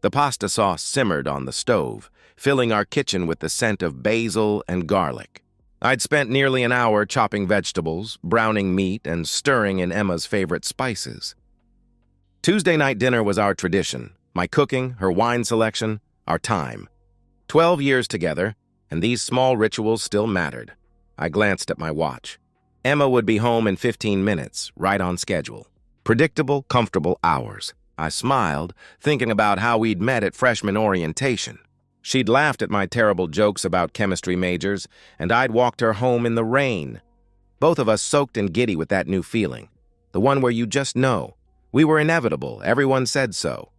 The pasta sauce simmered on the stove, filling our kitchen with the scent of basil and garlic. I'd spent nearly an hour chopping vegetables, browning meat, and stirring in Emma's favorite spices. Tuesday night dinner was our tradition. My cooking, her wine selection, our time. 12 years together, and these small rituals still mattered. I glanced at my watch. Emma would be home in 15 minutes, right on schedule. Predictable, comfortable hours. I smiled, thinking about how we'd met at freshman orientation. She'd laughed at my terrible jokes about chemistry majors, and I'd walked her home in the rain. Both of us soaked and giddy with that new feeling, the one where you just know. We were inevitable, everyone said so.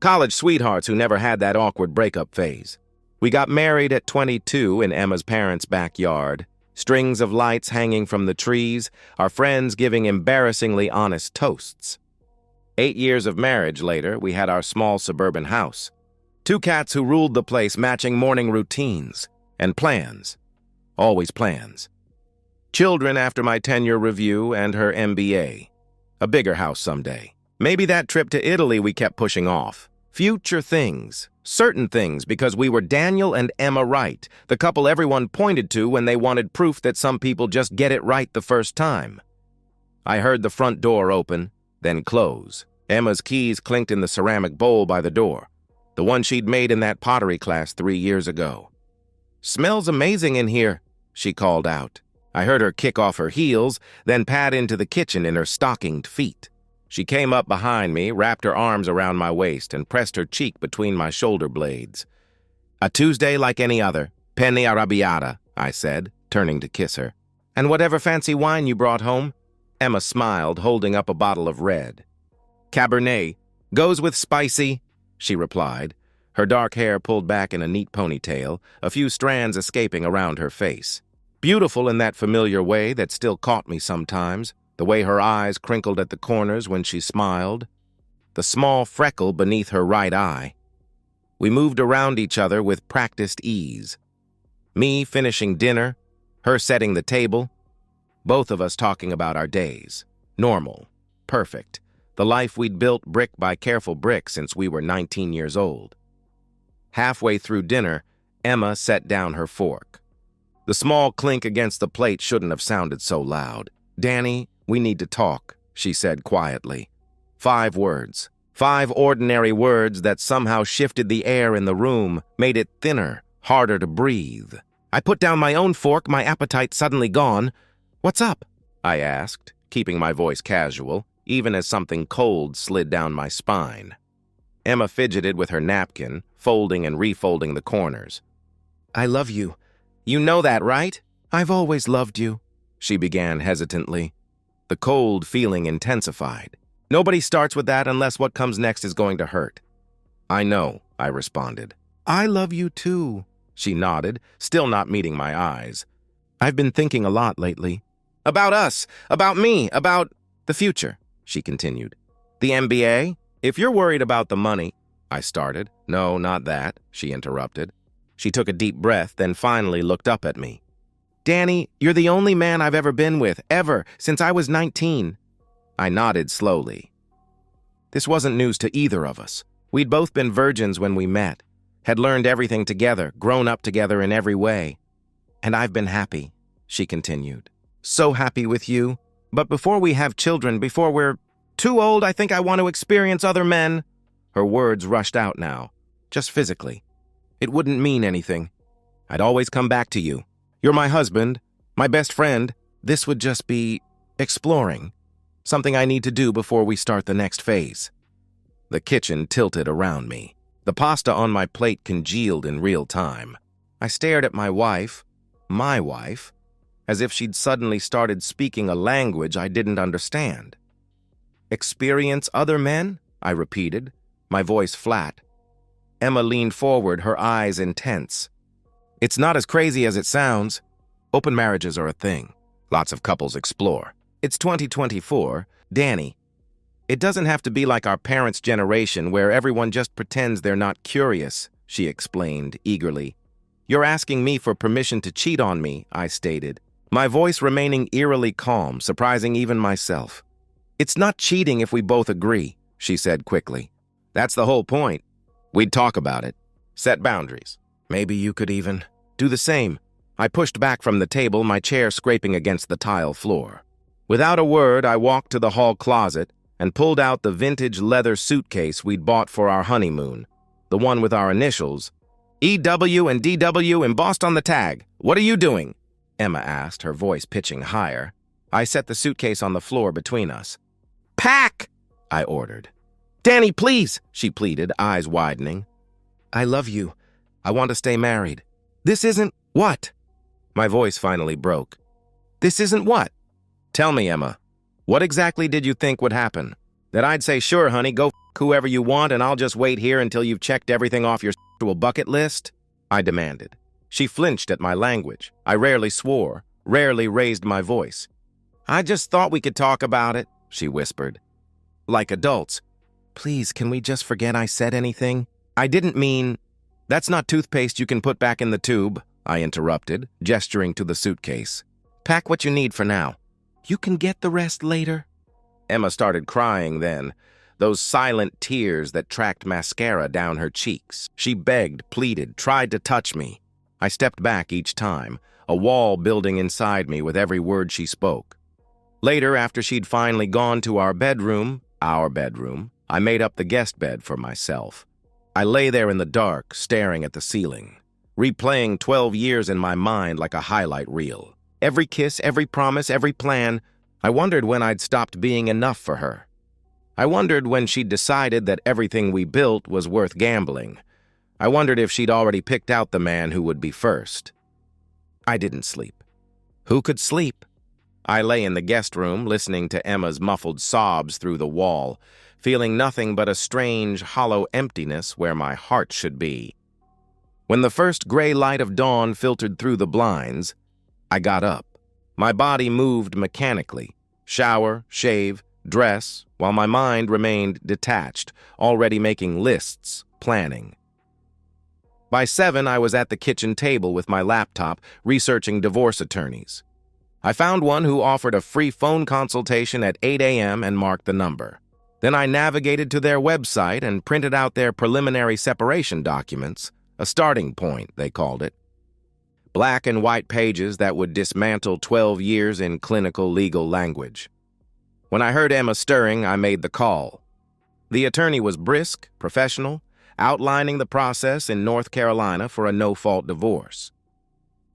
College sweethearts who never had that awkward breakup phase. We got married at 22 in Emma's parents' backyard, strings of lights hanging from the trees, our friends giving embarrassingly honest toasts. 8 years of marriage later, we had our small suburban house. 2 cats who ruled the place, matching morning routines and plans. Always plans. Children after my 10-year review and her MBA. A bigger house someday. Maybe that trip to Italy we kept pushing off. Future things. Certain things, because we were Daniel and Emma Wright, the couple everyone pointed to when they wanted proof that some people just get it right the first time. I heard the front door open, then close. Emma's keys clinked in the ceramic bowl by the door. The one she'd made in that pottery class 3 years ago. "Smells amazing in here," she called out. I heard her kick off her heels, then pad into the kitchen in her stockinged feet. She came up behind me, wrapped her arms around my waist, and pressed her cheek between my shoulder blades. "A Tuesday like any other. Penne arrabbiata," I said, turning to kiss her. "And whatever fancy wine you brought home?" Emma smiled, holding up a bottle of red. "Cabernet. Goes with spicy," she replied, her dark hair pulled back in a neat ponytail, a few strands escaping around her face. Beautiful in that familiar way that still caught me sometimes, the way her eyes crinkled at the corners when she smiled, the small freckle beneath her right eye. We moved around each other with practiced ease. Me finishing dinner, her setting the table, both of us talking about our days. Normal, perfect, the life we'd built brick by careful brick since we were 19 years old. Halfway through dinner, Emma set down her fork. The small clink against the plate shouldn't have sounded so loud. "Danny, we need to talk," she said quietly. 5 words. 5 ordinary words that somehow shifted the air in the room, made it thinner, harder to breathe. I put down my own fork, my appetite suddenly gone. "What's up?" I asked, keeping my voice casual, even as something cold slid down my spine. Emma fidgeted with her napkin, folding and refolding the corners. "I love you. You know that, right?" "I've always loved you," she began hesitantly. The cold feeling intensified. "Nobody starts with that unless what comes next is going to hurt." "I know," I responded. "I love you too," she nodded, still not meeting my eyes. "I've been thinking a lot lately. About us, about me, about the future," she continued. "The MBA? If you're worried about the money," I started. "No, not that," she interrupted. She took a deep breath, then finally looked up at me. "Danny, you're the only man I've ever been with, ever, since I was 19. I nodded slowly. This wasn't news to either of us. We'd both been virgins when we met, had learned everything together, grown up together in every way. "And I've been happy," she continued. "So happy with you. But before we have children, before we're too old, I think I want to experience other men." Her words rushed out now, just physically. "It wouldn't mean anything. I'd always come back to you. You're my husband, my best friend. This would just be exploring. Something I need to do before we start the next phase." The kitchen tilted around me. The pasta on my plate congealed in real time. I stared at my wife, as if she'd suddenly started speaking a language I didn't understand. "Experience other men?" I repeated, my voice flat. Emma leaned forward, her eyes intense. "It's not as crazy as it sounds. Open marriages are a thing. Lots of couples explore. It's 2024, Danny. It doesn't have to be like our parents' generation where everyone just pretends they're not curious," she explained eagerly. "You're asking me for permission to cheat on me," I stated, my voice remaining eerily calm, surprising even myself. "It's not cheating if we both agree," she said quickly. "That's the whole point. We'd talk about it, set boundaries. Maybe you could even do the same. I pushed back from the table, my chair scraping against the tile floor. Without a word, I walked to the hall closet and pulled out the vintage leather suitcase we'd bought for our honeymoon, the one with our initials, EW and DW embossed on the tag. What are you doing? Emma asked, her voice pitching higher. I set the suitcase on the floor between us. Pack! I ordered. Danny, please, she pleaded, eyes widening. I love you. I want to stay married. This isn't what? My voice finally broke. This isn't what? Tell me, Emma. What exactly did you think would happen? That I'd say, sure, honey, go f*** whoever you want and I'll just wait here until you've checked everything off your sexual bucket list? I demanded. She flinched at my language. I rarely swore, rarely raised my voice. I just thought we could talk about it, she whispered. Like adults. Please, can we just forget I said anything? I didn't mean... That's not toothpaste you can put back in the tube, I interrupted, gesturing to the suitcase. Pack what you need for now. You can get the rest later. Emma started crying then, those silent tears that tracked mascara down her cheeks. She begged, pleaded, tried to touch me. I stepped back each time, a wall building inside me with every word she spoke. Later, after she'd finally gone to our bedroom, I made up the guest bed for myself. I lay there in the dark, staring at the ceiling, replaying 12 years in my mind like a highlight reel. Every kiss, every promise, every plan. I wondered when I'd stopped being enough for her. I wondered when she'd decided that everything we built was worth gambling. I wondered if she'd already picked out the man who would be first. I didn't sleep. Who could sleep? I lay in the guest room, listening to Emma's muffled sobs through the wall, feeling nothing but a strange, hollow emptiness where my heart should be. When the first gray light of dawn filtered through the blinds, I got up. My body moved mechanically, shower, shave, dress, while my mind remained detached, already making lists, planning. By 7, I was at the kitchen table with my laptop, researching divorce attorneys. I found one who offered a free phone consultation at 8 a.m. and marked the number. Then I navigated to their website and printed out their preliminary separation documents, a starting point, they called it. Black and white pages that would dismantle 12 years in clinical legal language. When I heard Emma stirring, I made the call. The attorney was brisk, professional, outlining the process in North Carolina for a no-fault divorce.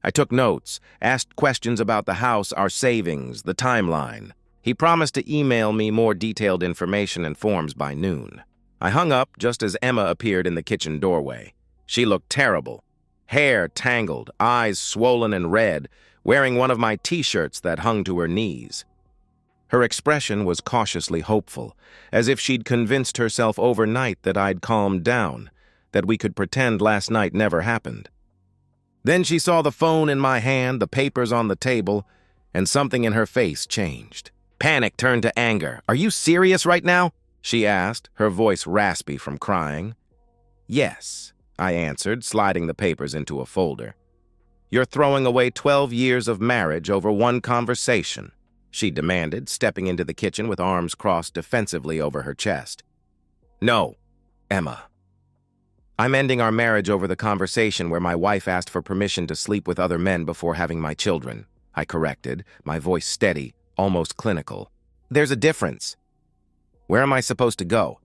I took notes, asked questions about the house, our savings, the timeline. He promised to email me more detailed information and forms by noon. I hung up just as Emma appeared in the kitchen doorway. She looked terrible. Hair tangled, eyes swollen and red, wearing one of my t-shirts that hung to her knees. Her expression was cautiously hopeful, as if she'd convinced herself overnight that I'd calmed down, that we could pretend last night never happened. Then she saw the phone in my hand, the papers on the table, and something in her face changed. Panic turned to anger. "Are you serious right now?" she asked, her voice raspy from crying. "Yes," I answered, sliding the papers into a folder. "You're throwing away 12 years of marriage over one conversation," she demanded, stepping into the kitchen with arms crossed defensively over her chest. "No, Emma. I'm ending our marriage over the conversation where my wife asked for permission to sleep with other men before having my children," I corrected, my voice steady, almost clinical. "There's a difference. Where am I supposed to go?"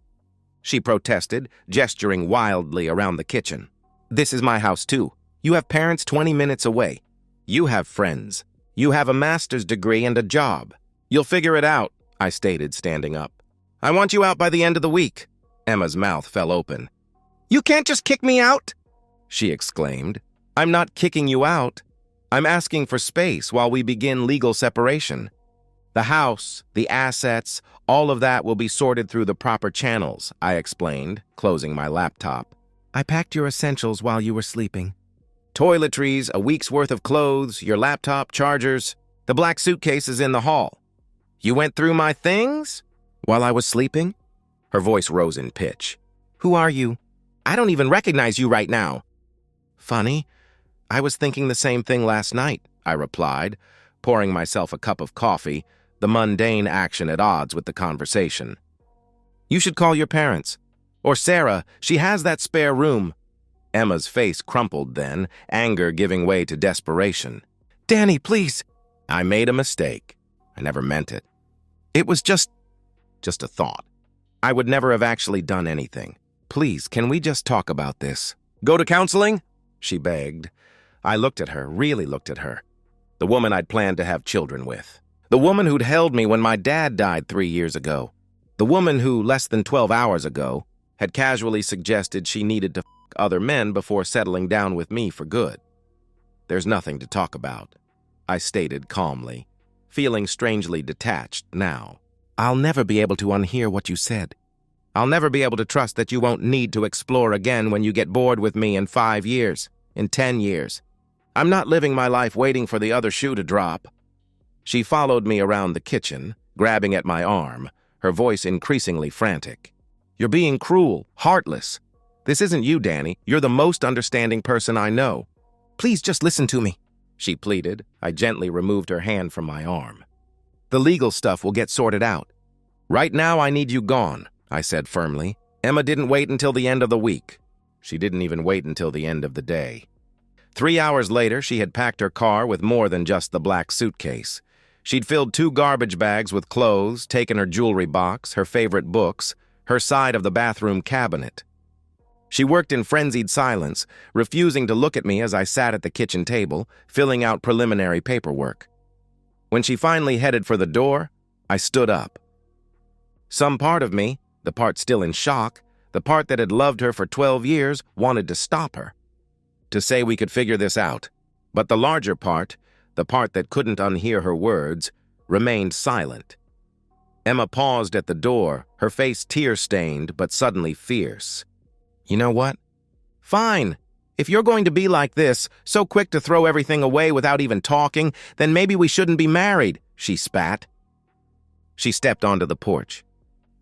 she protested, gesturing wildly around the kitchen. "This is my house, too. You have parents 20 minutes away. You have friends. You have a master's degree and a job. You'll figure it out," I stated, standing up. "I want you out by the end of the week." Emma's mouth fell open. "You can't just kick me out," she exclaimed. "I'm not kicking you out. I'm asking for space while we begin legal separation. The house, the assets, all of that will be sorted through the proper channels," I explained, closing my laptop. "I packed your essentials while you were sleeping. Toiletries, a week's worth of clothes, your laptop, chargers. The black suitcase is in the hall. You went through my things while I was sleeping?" Her voice rose in pitch. "Who are you? I don't even recognize you right now." "Funny. I was thinking the same thing last night," I replied, pouring myself a cup of coffee, the mundane action at odds with the conversation. "You should call your parents. Or Sarah, she has that spare room. Emma's face crumpled then, anger giving way to desperation. Danny, please. I made a mistake. I never meant it. It was just a thought. I would never have actually done anything. Please, can we just talk about this? Go to counseling? She begged. I looked at her, really looked at her. The woman I'd planned to have children with. The woman who'd held me when my dad died 3 years ago. The woman who, less than 12 hours ago, had casually suggested she needed to f*** other men before settling down with me for good. There's nothing to talk about, I stated calmly, feeling strangely detached now. I'll never be able to unhear what you said. I'll never be able to trust that you won't need to explore again when you get bored with me in 5 years, in 10 years. I'm not living my life waiting for the other shoe to drop. She followed me around the kitchen, grabbing at my arm, her voice increasingly frantic. You're being cruel, heartless. This isn't you, Danny. You're the most understanding person I know. Please just listen to me, she pleaded. I gently removed her hand from my arm. The legal stuff will get sorted out. Right now, I need you gone, I said firmly. Emma didn't wait until the end of the week. She didn't even wait until the end of the day. 3 hours later, she had packed her car with more than just the black suitcase. She'd filled 2 garbage bags with clothes, taken her jewelry box, her favorite books, her side of the bathroom cabinet. She worked in frenzied silence, refusing to look at me as I sat at the kitchen table, filling out preliminary paperwork. When she finally headed for the door, I stood up. Some part of me, the part still in shock, the part that had loved her for 12 years, wanted to stop her. To say we could figure this out. But the larger part, the part that couldn't unhear her words, remained silent. Emma paused at the door, her face tear-stained but suddenly fierce. You know what? Fine. If you're going to be like this, so quick to throw everything away without even talking, then maybe we shouldn't be married, she spat. She stepped onto the porch.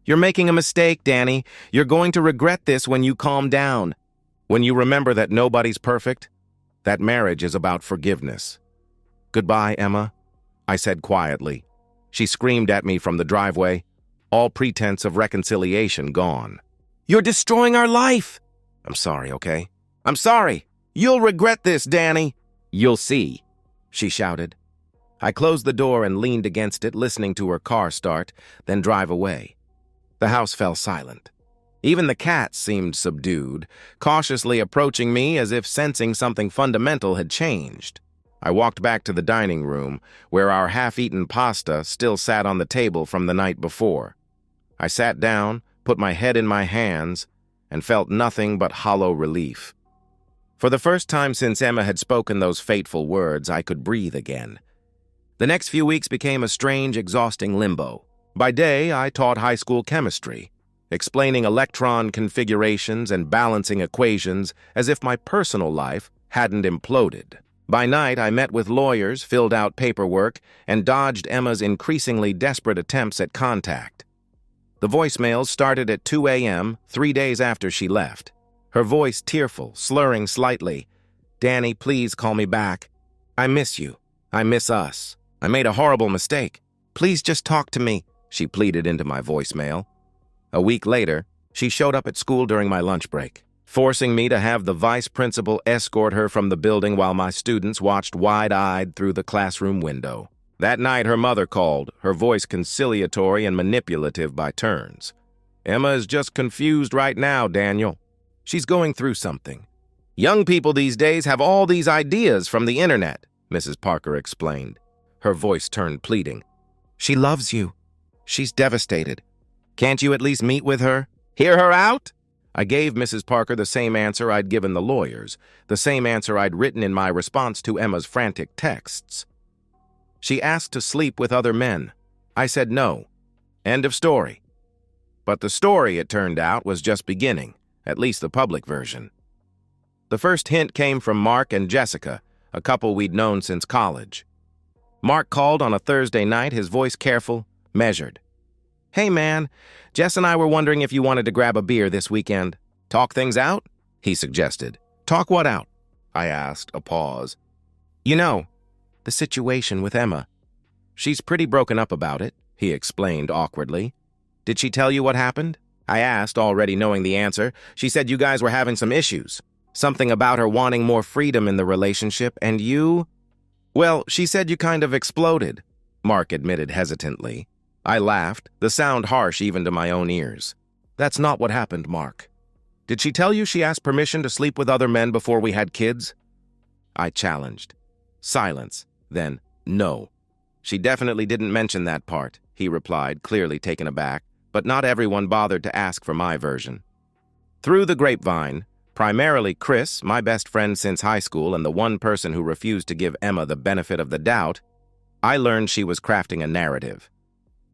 You're making a mistake, Danny. You're going to regret this when you calm down. When you remember that nobody's perfect, that marriage is about forgiveness. Goodbye, Emma, I said quietly. She screamed at me from the driveway, all pretense of reconciliation gone. You're destroying our life. I'm sorry, okay? I'm sorry. You'll regret this, Danny. You'll see, she shouted. I closed the door and leaned against it, listening to her car start, then drive away. The house fell silent. Even the cats seemed subdued, cautiously approaching me as if sensing something fundamental had changed. I walked back to the dining room, where our half-eaten pasta still sat on the table from the night before. I sat down, put my head in my hands, and felt nothing but hollow relief. For the first time since Emma had spoken those fateful words, I could breathe again. The next few weeks became a strange, exhausting limbo. By day, I taught high school chemistry, explaining electron configurations and balancing equations as if my personal life hadn't imploded. By night, I met with lawyers, filled out paperwork, and dodged Emma's increasingly desperate attempts at contact. The voicemails started at 2 a.m., 3 days after she left. Her voice tearful, slurring slightly. Danny, please call me back. I miss you. I miss us. I made a horrible mistake. Please just talk to me, she pleaded into my voicemail. A week later, she showed up at school during my lunch break, forcing me to have the vice principal escort her from the building while my students watched wide-eyed through the classroom window. That night, her mother called, her voice conciliatory and manipulative by turns. Emma is just confused right now, Daniel. She's going through something. Young people these days have all these ideas from the internet, Mrs. Parker explained. Her voice turned pleading. She loves you. She's devastated. Can't you at least meet with her? Hear her out? I gave Mrs. Parker the same answer I'd given the lawyers, the same answer I'd written in my response to Emma's frantic texts. She asked to sleep with other men. I said no. End of story. But the story, it turned out, was just beginning, at least the public version. The first hint came from Mark and Jessica, a couple we'd known since college. Mark called on a Thursday night, his voice careful, measured. Hey man, Jess and I were wondering if you wanted to grab a beer this weekend. Talk things out? He suggested. Talk what out? I asked, a pause. You know, the situation with Emma. She's pretty broken up about it, he explained awkwardly. Did she tell you what happened? I asked, already knowing the answer. She said you guys were having some issues. Something about her wanting more freedom in the relationship, and you... Well, she said you kind of exploded, Mark admitted hesitantly. I laughed, the sound harsh even to my own ears. That's not what happened, Mark. Did she tell you she asked permission to sleep with other men before we had kids? I challenged. Silence. Then, no. She definitely didn't mention that part, he replied, clearly taken aback, but not everyone bothered to ask for my version. Through the grapevine, primarily Chris, my best friend since high school and the one person who refused to give Emma the benefit of the doubt, I learned she was crafting a narrative.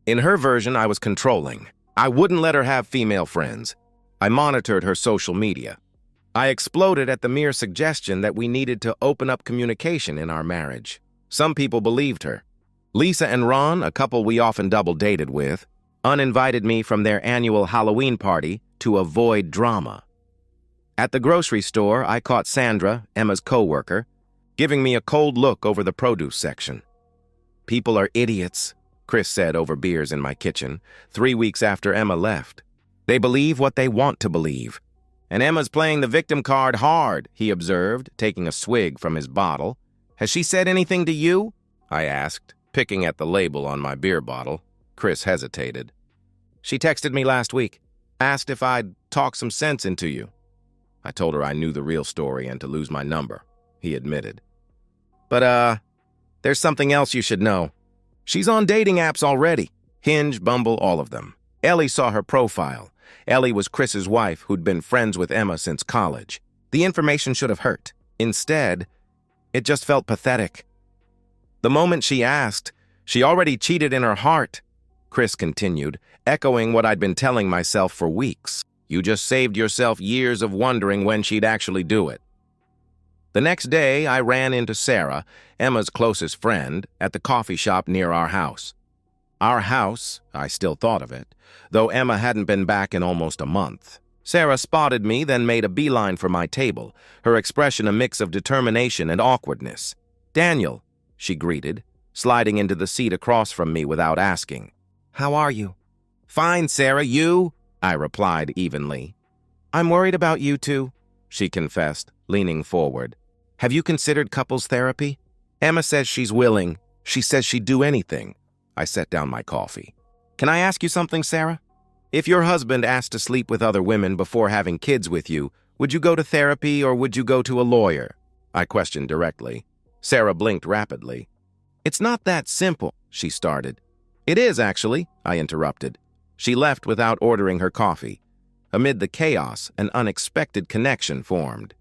In her version, I was controlling. I wouldn't let her have female friends. I monitored her social media. I exploded at the mere suggestion that we needed to open up communication in our marriage. Some people believed her. Lisa and Ron, a couple we often double-dated with, uninvited me from their annual Halloween party to avoid drama. At the grocery store, I caught Sandra, Emma's co-worker, giving me a cold look over the produce section. People are idiots, Chris said over beers in my kitchen, 3 weeks after Emma left. They believe what they want to believe. And Emma's playing the victim card hard, he observed, taking a swig from his bottle. Has she said anything to you? I asked, picking at the label on my beer bottle. Chris hesitated. She texted me last week, asked if I'd talk some sense into you. I told her I knew the real story and to lose my number, he admitted. But, there's something else you should know. She's on dating apps already. Hinge, Bumble, all of them. Ellie saw her profile. Ellie was Chris's wife who'd been friends with Emma since college. The information should have hurt. Instead, it just felt pathetic. The moment she asked, she already cheated in her heart, Chris continued, echoing what I'd been telling myself for weeks. You just saved yourself years of wondering when she'd actually do it. The next day, I ran into Sarah, Emma's closest friend, at the coffee shop near our house. Our house, I still thought of it, though Emma hadn't been back in almost a month. Sarah spotted me, then made a beeline for my table, her expression a mix of determination and awkwardness. Daniel, she greeted, sliding into the seat across from me without asking. How are you? Fine, Sarah, you? I replied evenly. I'm worried about you two, she confessed, leaning forward. Have you considered couples therapy? Emma says she's willing. She says she'd do anything. I set down my coffee. Can I ask you something, Sarah? If your husband asked to sleep with other women before having kids with you, would you go to therapy or would you go to a lawyer? I questioned directly. Sarah blinked rapidly. It's not that simple, she started. It is, actually, I interrupted. She left without ordering her coffee. Amid the chaos, an unexpected connection formed.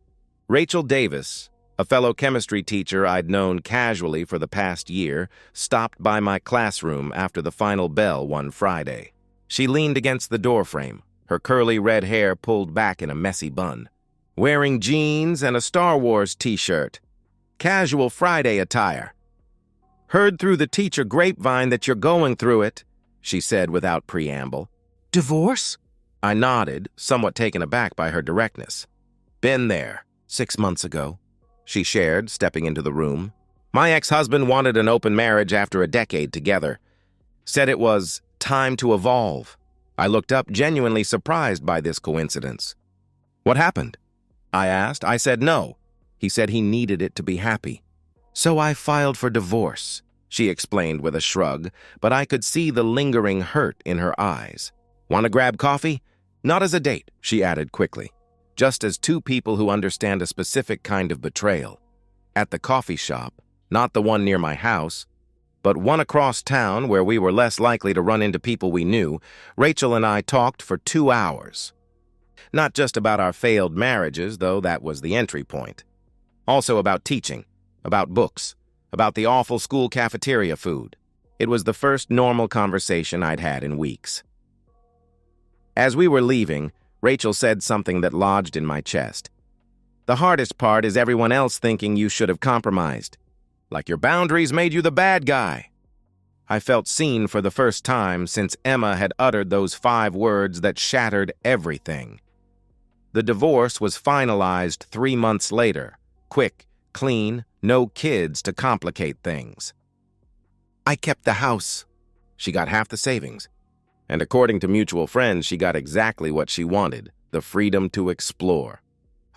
Rachel Davis, a fellow chemistry teacher I'd known casually for the past year, stopped by my classroom after the final bell one Friday. She leaned against the doorframe, her curly red hair pulled back in a messy bun. Wearing jeans and a Star Wars t-shirt. Casual Friday attire. Heard through the teacher grapevine that you're going through it, she said without preamble. Divorce? I nodded, somewhat taken aback by her directness. Been there, 6 months ago, she shared, stepping into the room. My ex-husband wanted an open marriage after a decade together. Said it was time to evolve. I looked up, genuinely surprised by this coincidence. What happened? I asked. I said no. He said he needed it to be happy. So I filed for divorce, she explained with a shrug, but I could see the lingering hurt in her eyes. Want to grab coffee? Not as a date, she added quickly. Just as two people who understand a specific kind of betrayal. At the coffee shop, not the one near my house, but one across town where we were less likely to run into people we knew, Rachel and I talked for 2 hours. Not just about our failed marriages, though that was the entry point. Also about teaching, about books, about the awful school cafeteria food. It was the first normal conversation I'd had in weeks. As we were leaving, Rachel said something that lodged in my chest. The hardest part is everyone else thinking you should have compromised. Like your boundaries made you the bad guy. I felt seen for the first time since Emma had uttered those 5 words that shattered everything. The divorce was finalized 3 months later. Quick, clean, no kids to complicate things. I kept the house. She got half the savings. And according to mutual friends, she got exactly what she wanted, the freedom to explore.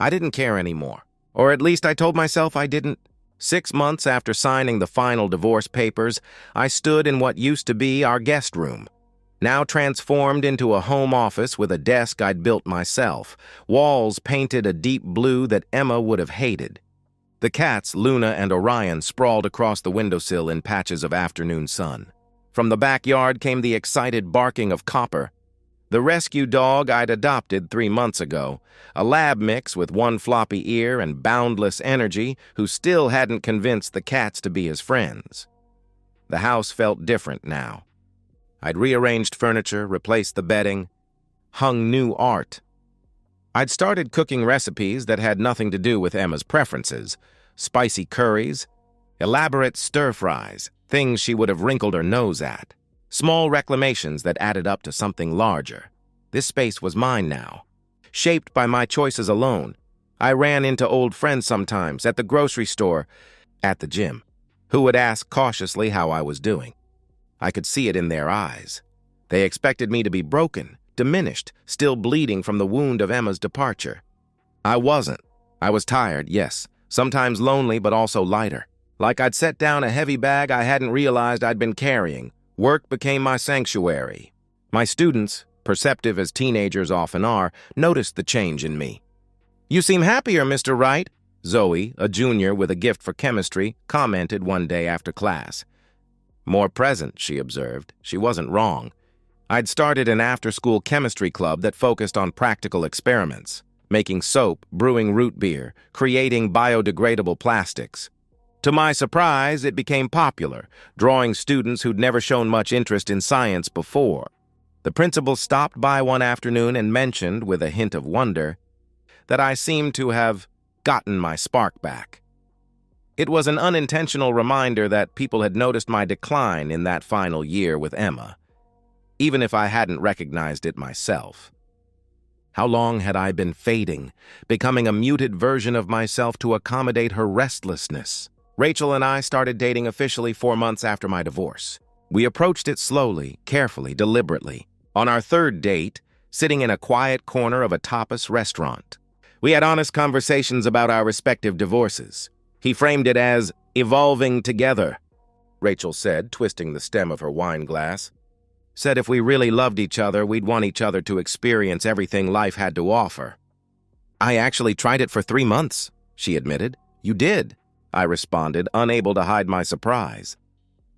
I didn't care anymore. Or at least I told myself I didn't. 6 months after signing the final divorce papers, I stood in what used to be our guest room, now transformed into a home office with a desk I'd built myself, walls painted a deep blue that Emma would have hated. The cats, Luna and Orion, sprawled across the windowsill in patches of afternoon sun. From the backyard came the excited barking of Copper, the rescue dog I'd adopted 3 months ago, a lab mix with one floppy ear and boundless energy who still hadn't convinced the cats to be his friends. The house felt different now. I'd rearranged furniture, replaced the bedding, hung new art. I'd started cooking recipes that had nothing to do with Emma's preferences: spicy curries, elaborate stir-fries, things she would have wrinkled her nose at. Small reclamations that added up to something larger. This space was mine now. Shaped by my choices alone, I ran into old friends sometimes, at the grocery store, at the gym, who would ask cautiously how I was doing. I could see it in their eyes. They expected me to be broken, diminished, still bleeding from the wound of Emma's departure. I wasn't. I was tired, yes, sometimes lonely but also lighter. Like I'd set down a heavy bag I hadn't realized I'd been carrying. Work became my sanctuary. My students, perceptive as teenagers often are, noticed the change in me. "You seem happier, Mr. Wright," Zoe, a junior with a gift for chemistry, commented one day after class. "More present," she observed. She wasn't wrong. I'd started an after-school chemistry club that focused on practical experiments, making soap, brewing root beer, creating biodegradable plastics. To my surprise, it became popular, drawing students who'd never shown much interest in science before. The principal stopped by one afternoon and mentioned, with a hint of wonder, that I seemed to have gotten my spark back. It was an unintentional reminder that people had noticed my decline in that final year with Emma, even if I hadn't recognized it myself. How long had I been fading, becoming a muted version of myself to accommodate her restlessness? Rachel and I started dating officially 4 months after my divorce. We approached it slowly, carefully, deliberately. On our third date, sitting in a quiet corner of a tapas restaurant, we had honest conversations about our respective divorces. He framed it as evolving together, Rachel said, twisting the stem of her wine glass. Said if we really loved each other, we'd want each other to experience everything life had to offer. "I actually tried it for 3 months," she admitted. "You did," I responded, unable to hide my surprise.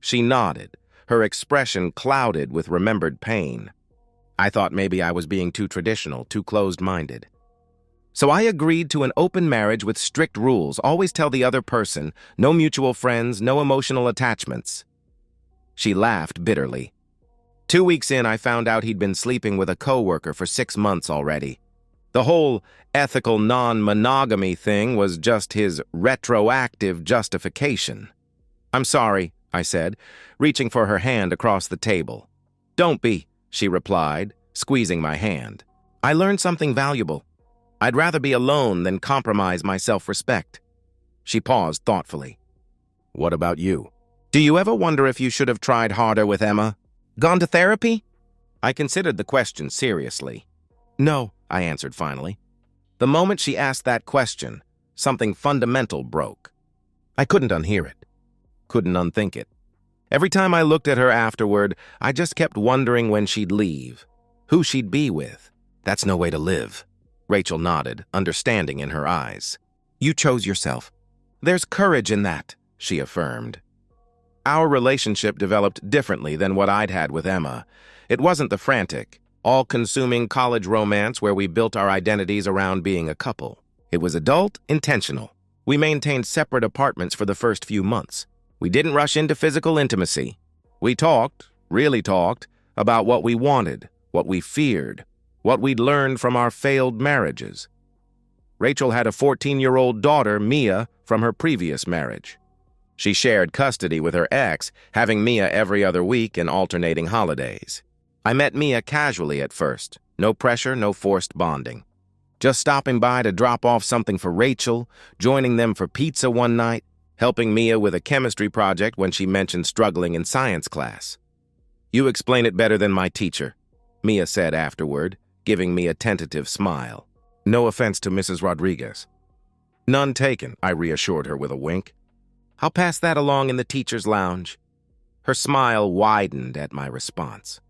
She nodded, her expression clouded with remembered pain. I thought maybe I was being too traditional, too closed-minded. "So I agreed to an open marriage with strict rules. Always tell the other person, no mutual friends, no emotional attachments." She laughed bitterly. 2 weeks in, I found out he'd been sleeping with a coworker for 6 months already. The whole ethical non-monogamy thing was just his retroactive justification. "I'm sorry," I said, reaching for her hand across the table. "Don't be," she replied, squeezing my hand. "I learned something valuable. I'd rather be alone than compromise my self-respect." She paused thoughtfully. "What about you? Do you ever wonder if you should have tried harder with Emma? Gone to therapy?" I considered the question seriously. "No," I answered finally. The moment she asked that question, something fundamental broke. I couldn't unhear it, couldn't unthink it. Every time I looked at her afterward, I just kept wondering when she'd leave, who she'd be with. "That's no way to live." Rachel nodded, understanding in her eyes. "You chose yourself. There's courage in that," she affirmed. Our relationship developed differently than what I'd had with Emma. It wasn't the frantic, all-consuming college romance where we built our identities around being a couple. It was adult, intentional. We maintained separate apartments for the first few months. We didn't rush into physical intimacy. We talked, really talked, about what we wanted, what we feared, what we'd learned from our failed marriages. Rachel had a 14-year-old daughter, Mia, from her previous marriage. She shared custody with her ex, having Mia every other week in alternating holidays. I met Mia casually at first. No pressure, no forced bonding. Just stopping by to drop off something for Rachel, joining them for pizza one night, helping Mia with a chemistry project when she mentioned struggling in science class. "You explain it better than my teacher," Mia said afterward, giving me a tentative smile. No offense to Mrs. Rodriguez. None taken, I reassured her with a wink. I'll pass that along in the teacher's lounge. Her smile widened at my response.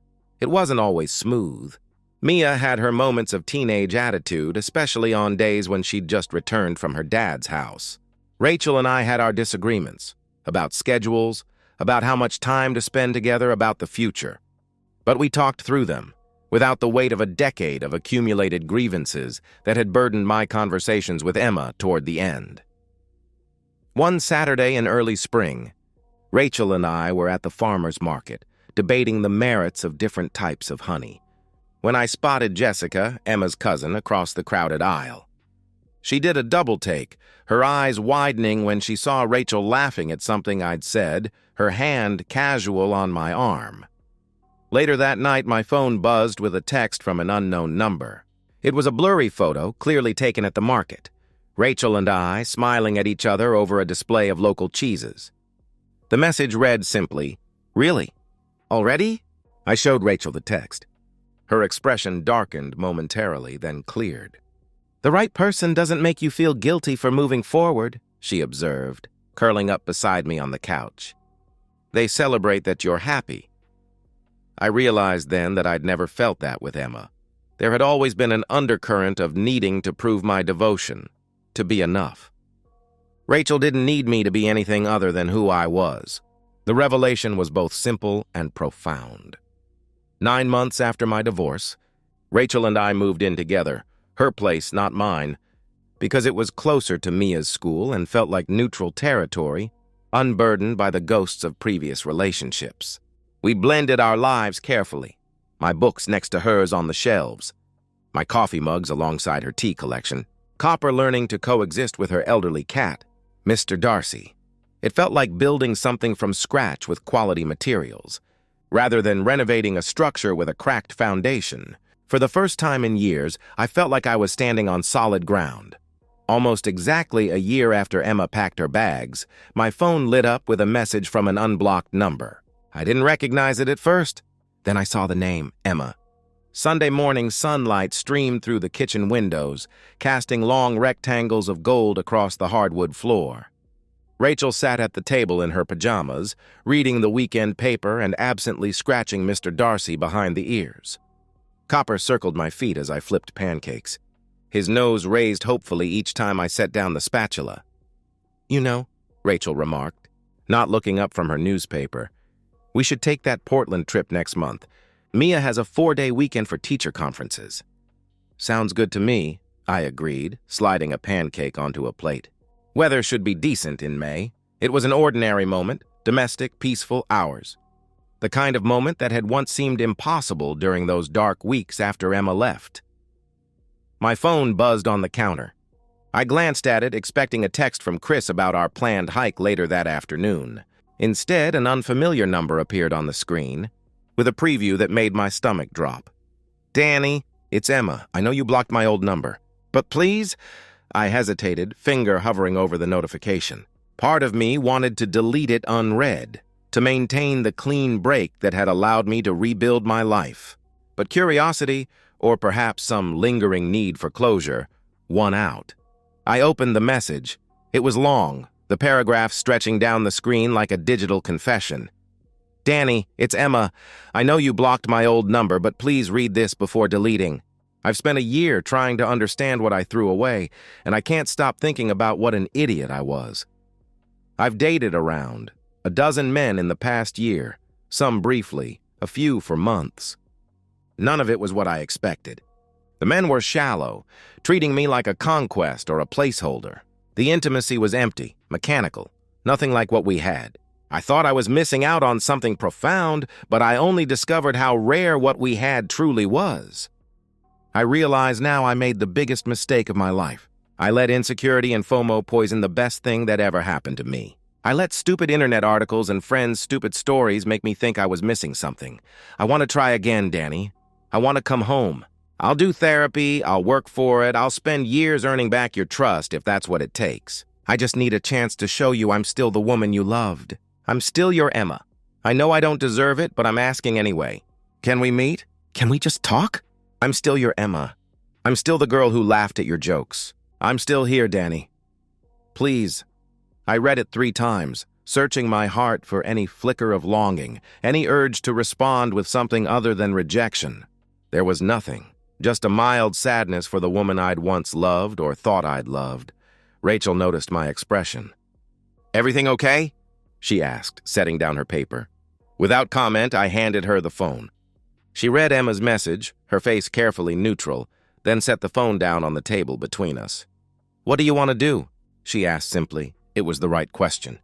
It wasn't always smooth. Mia had her moments of teenage attitude, especially on days when she'd just returned from her dad's house. Rachel and I had our disagreements about schedules, about how much time to spend together, about the future. But we talked through them, without the weight of a decade of accumulated grievances that had burdened my conversations with Emma toward the end. One Saturday in early spring, Rachel and I were at the farmer's market, debating the merits of different types of honey, when I spotted Jessica, Emma's cousin, across the crowded aisle. She did a double take, her eyes widening when she saw Rachel laughing at something I'd said, her hand casual on my arm. Later that night, my phone buzzed with a text from an unknown number. It was a blurry photo, clearly taken at the market. Rachel and I, smiling at each other over a display of local cheeses. The message read simply, "Really? Already?" I showed Rachel the text. Her expression darkened momentarily, then cleared. "The right person doesn't make you feel guilty for moving forward," she observed, curling up beside me on the couch. "They celebrate that you're happy." I realized then that I'd never felt that with Emma. There had always been an undercurrent of needing to prove my devotion, to be enough. Rachel didn't need me to be anything other than who I was. The revelation was both simple and profound. 9 months after my divorce, Rachel and I moved in together, her place, not mine, because it was closer to Mia's school and felt like neutral territory, unburdened by the ghosts of previous relationships. We blended our lives carefully, my books next to hers on the shelves, my coffee mugs alongside her tea collection, Copper learning to coexist with her elderly cat, Mr. Darcy. It felt like building something from scratch with quality materials, rather than renovating a structure with a cracked foundation. For the first time in years, I felt like I was standing on solid ground. Almost exactly a year after Emma packed her bags, my phone lit up with a message from an unblocked number. I didn't recognize it at first. Then I saw the name, Emma. Sunday morning sunlight streamed through the kitchen windows, casting long rectangles of gold across the hardwood floor. Rachel sat at the table in her pajamas, reading the weekend paper and absently scratching Mr. Darcy behind the ears. Copper circled my feet as I flipped pancakes. His nose raised hopefully each time I set down the spatula. "You know," Rachel remarked, not looking up from her newspaper, "we should take that Portland trip next month. Mia has a 4-day weekend for teacher conferences." "Sounds good to me," I agreed, sliding a pancake onto a plate. Weather should be decent in May. It was an ordinary moment, domestic, peaceful hours. The kind of moment that had once seemed impossible during those dark weeks after Emma left. My phone buzzed on the counter. I glanced at it, expecting a text from Chris about our planned hike later that afternoon. Instead, an unfamiliar number appeared on the screen, with a preview that made my stomach drop. "Danny, it's Emma. I know you blocked my old number, but please..." I hesitated, finger hovering over the notification. Part of me wanted to delete it unread, to maintain the clean break that had allowed me to rebuild my life. But curiosity, or perhaps some lingering need for closure, won out. I opened the message. It was long, the paragraph stretching down the screen like a digital confession. "Danny, it's Emma. I know you blocked my old number, but please read this before deleting. I've spent a year trying to understand what I threw away, and I can't stop thinking about what an idiot I was. I've dated around a dozen men in the past year, some briefly, a few for months. None of it was what I expected. The men were shallow, treating me like a conquest or a placeholder. The intimacy was empty, mechanical, nothing like what we had. I thought I was missing out on something profound, but I only discovered how rare what we had truly was. I realize now I made the biggest mistake of my life. I let insecurity and FOMO poison the best thing that ever happened to me. I let stupid internet articles and friends' stupid stories make me think I was missing something. I want to try again, Danny. I want to come home. I'll do therapy, I'll work for it, I'll spend years earning back your trust if that's what it takes. I just need a chance to show you I'm still the woman you loved. I'm still your Emma. I know I don't deserve it, but I'm asking anyway. Can we meet? Can we just talk? I'm still your Emma. I'm still the girl who laughed at your jokes. I'm still here, Danny. Please. I read it 3 times, searching my heart for any flicker of longing, any urge to respond with something other than rejection. There was nothing, just a mild sadness for the woman I'd once loved or thought I'd loved. Rachel noticed my expression. Everything okay? She asked, setting down her paper. Without comment, I handed her the phone. She read Emma's message, her face carefully neutral, then set the phone down on the table between us. What do you want to do? She asked simply. It was the right question.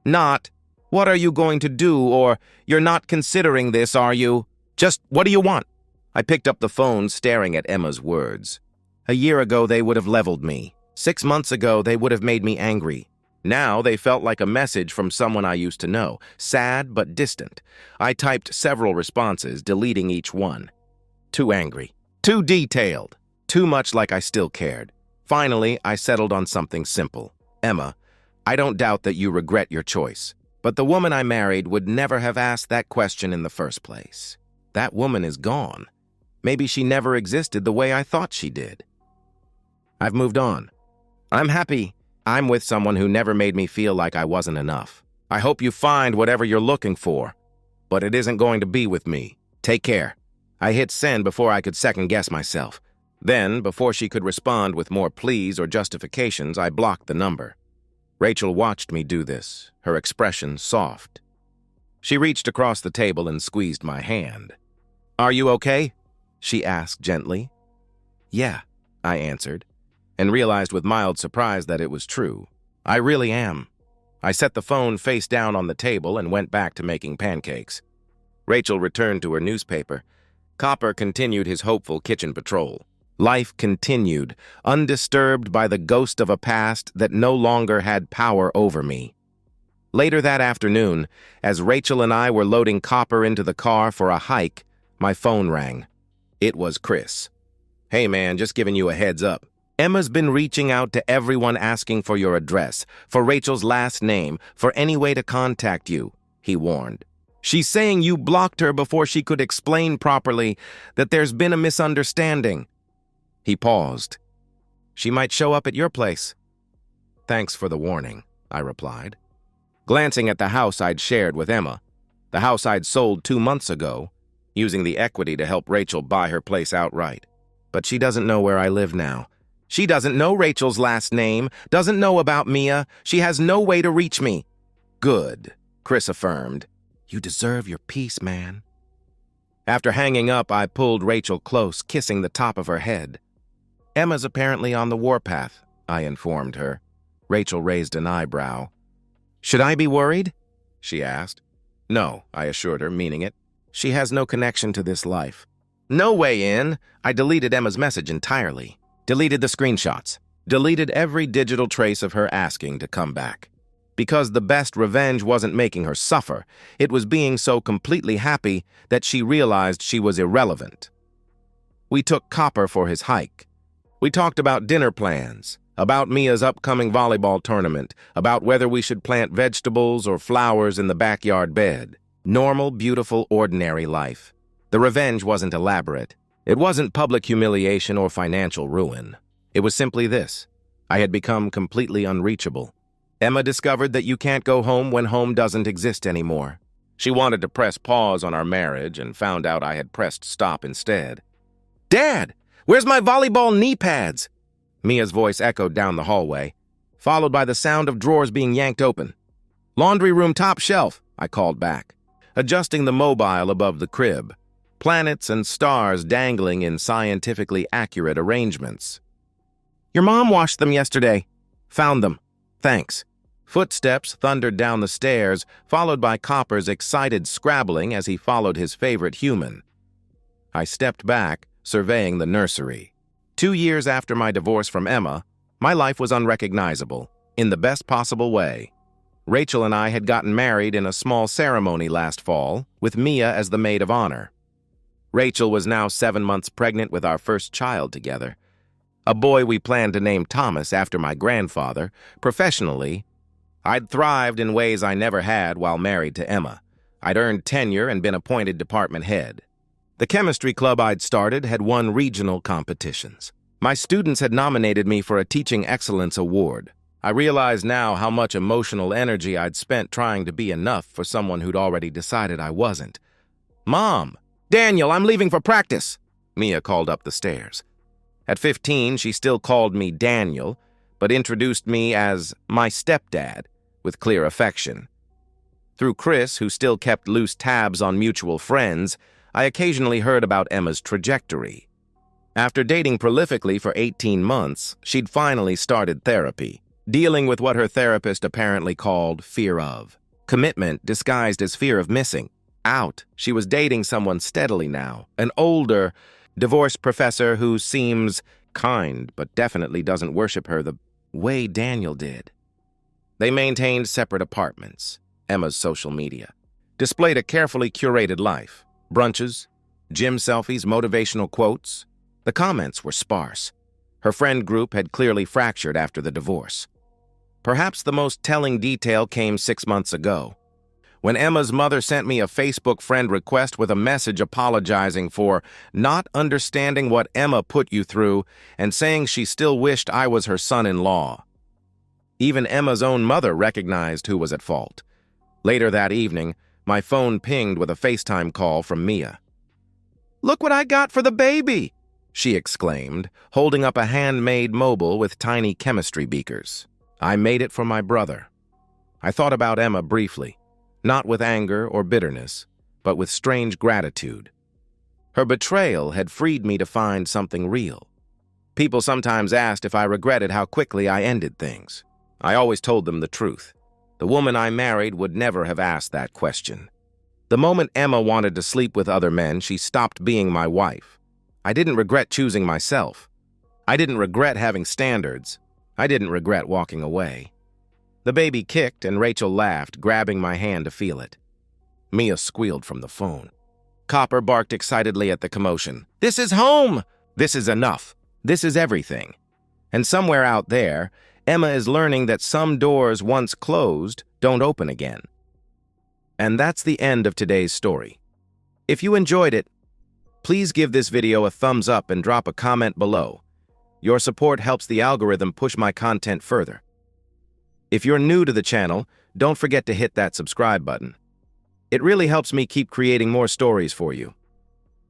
Not, what are you going to do, or you're not considering this, are you? Just, what do you want? I picked up the phone, staring at Emma's words. A year ago, they would have leveled me. 6 months ago, they would have made me angry. Now they felt like a message from someone I used to know, sad but distant. I typed several responses, deleting each one. Too angry, too detailed, too much like I still cared. Finally, I settled on something simple. Emma, I don't doubt that you regret your choice, but the woman I married would never have asked that question in the first place. That woman is gone. Maybe she never existed the way I thought she did. I've moved on. I'm happy. I'm with someone who never made me feel like I wasn't enough. I hope you find whatever you're looking for, but it isn't going to be with me. Take care. I hit send before I could second-guess myself. Then, before she could respond with more pleas or justifications, I blocked the number. Rachel watched me do this, her expression soft. She reached across the table and squeezed my hand. Are you okay? She asked gently. Yeah, I answered, and realized with mild surprise that it was true. I really am. I set the phone face down on the table and went back to making pancakes. Rachel returned to her newspaper. Copper continued his hopeful kitchen patrol. Life continued, undisturbed by the ghost of a past that no longer had power over me. Later that afternoon, as Rachel and I were loading Copper into the car for a hike, my phone rang. It was Chris. Hey man, just giving you a heads up. Emma's been reaching out to everyone asking for your address, for Rachel's last name, for any way to contact you, he warned. She's saying you blocked her before she could explain properly that there's been a misunderstanding. He paused. She might show up at your place. Thanks for the warning, I replied. Glancing at the house I'd shared with Emma, the house I'd sold 2 months ago, using the equity to help Rachel buy her place outright. But she doesn't know where I live now. She doesn't know Rachel's last name, doesn't know about Mia. She has no way to reach me. Good, Chris affirmed. You deserve your peace, man. After hanging up, I pulled Rachel close, kissing the top of her head. Emma's apparently on the warpath, I informed her. Rachel raised an eyebrow. Should I be worried? She asked. No, I assured her, meaning it. She has no connection to this life. No way in. I deleted Emma's message entirely. Deleted the screenshots. Deleted every digital trace of her asking to come back. Because the best revenge wasn't making her suffer. It was being so completely happy that she realized she was irrelevant. We took Copper for his hike. We talked about dinner plans, about Mia's upcoming volleyball tournament, about whether we should plant vegetables or flowers in the backyard bed. Normal, beautiful, ordinary life. The revenge wasn't elaborate. It wasn't public humiliation or financial ruin. It was simply this. I had become completely unreachable. Emma discovered that you can't go home when home doesn't exist anymore. She wanted to press pause on our marriage and found out I had pressed stop instead. Dad, where's my volleyball knee pads? Mia's voice echoed down the hallway, followed by the sound of drawers being yanked open. Laundry room top shelf, I called back, adjusting the mobile above the crib. Planets and stars dangling in scientifically accurate arrangements. Your mom washed them yesterday. Found them. Thanks. Footsteps thundered down the stairs, followed by Copper's excited scrabbling as he followed his favorite human. I stepped back, surveying the nursery. 2 years after my divorce from Emma, my life was unrecognizable, in the best possible way. Rachel and I had gotten married in a small ceremony last fall, with Mia as the maid of honor. Rachel was now 7 months pregnant with our first child together. A boy we planned to name Thomas after my grandfather. Professionally, I'd thrived in ways I never had while married to Emma. I'd earned tenure and been appointed department head. The chemistry club I'd started had won regional competitions. My students had nominated me for a Teaching Excellence Award. I realize now how much emotional energy I'd spent trying to be enough for someone who'd already decided I wasn't. "Mom! Daniel, I'm leaving for practice!" Mia called up the stairs. At 15, she still called me Daniel, but introduced me as my stepdad, with clear affection. Through Chris, who still kept loose tabs on mutual friends, I occasionally heard about Emma's trajectory. After dating prolifically for 18 months, she'd finally started therapy, dealing with what her therapist apparently called fear of. Commitment disguised as fear of missing out. She was dating someone steadily now, an older, divorced professor who seems kind but definitely doesn't worship her the way Daniel did. They maintained separate apartments. Emma's social media displayed a carefully curated life. Brunches, gym selfies, motivational quotes. The comments were sparse. Her friend group had clearly fractured after the divorce. Perhaps the most telling detail came 6 months ago, when Emma's mother sent me a Facebook friend request with a message apologizing for not understanding what Emma put you through and saying she still wished I was her son-in-law. Even Emma's own mother recognized who was at fault. Later that evening, my phone pinged with a FaceTime call from Mia. "Look what I got for the baby!" she exclaimed, holding up a handmade mobile with tiny chemistry beakers. I made it for my brother. I thought about Emma briefly, not with anger or bitterness, but with strange gratitude. Her betrayal had freed me to find something real. People sometimes asked if I regretted how quickly I ended things. I always told them the truth. The woman I married would never have asked that question. The moment Emma wanted to sleep with other men, she stopped being my wife. I didn't regret choosing myself. I didn't regret having standards. I didn't regret walking away. The baby kicked and Rachel laughed, grabbing my hand to feel it. Mia squealed from the phone. Copper barked excitedly at the commotion. "This is home! This is enough! This is everything!" And somewhere out there, Emma is learning that some doors once closed don't open again. And that's the end of today's story. If you enjoyed it, please give this video a thumbs up and drop a comment below. Your support helps the algorithm push my content further. If you're new to the channel, don't forget to hit that subscribe button. It really helps me keep creating more stories for you.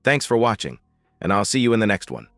Thanks for watching, and I'll see you in the next one.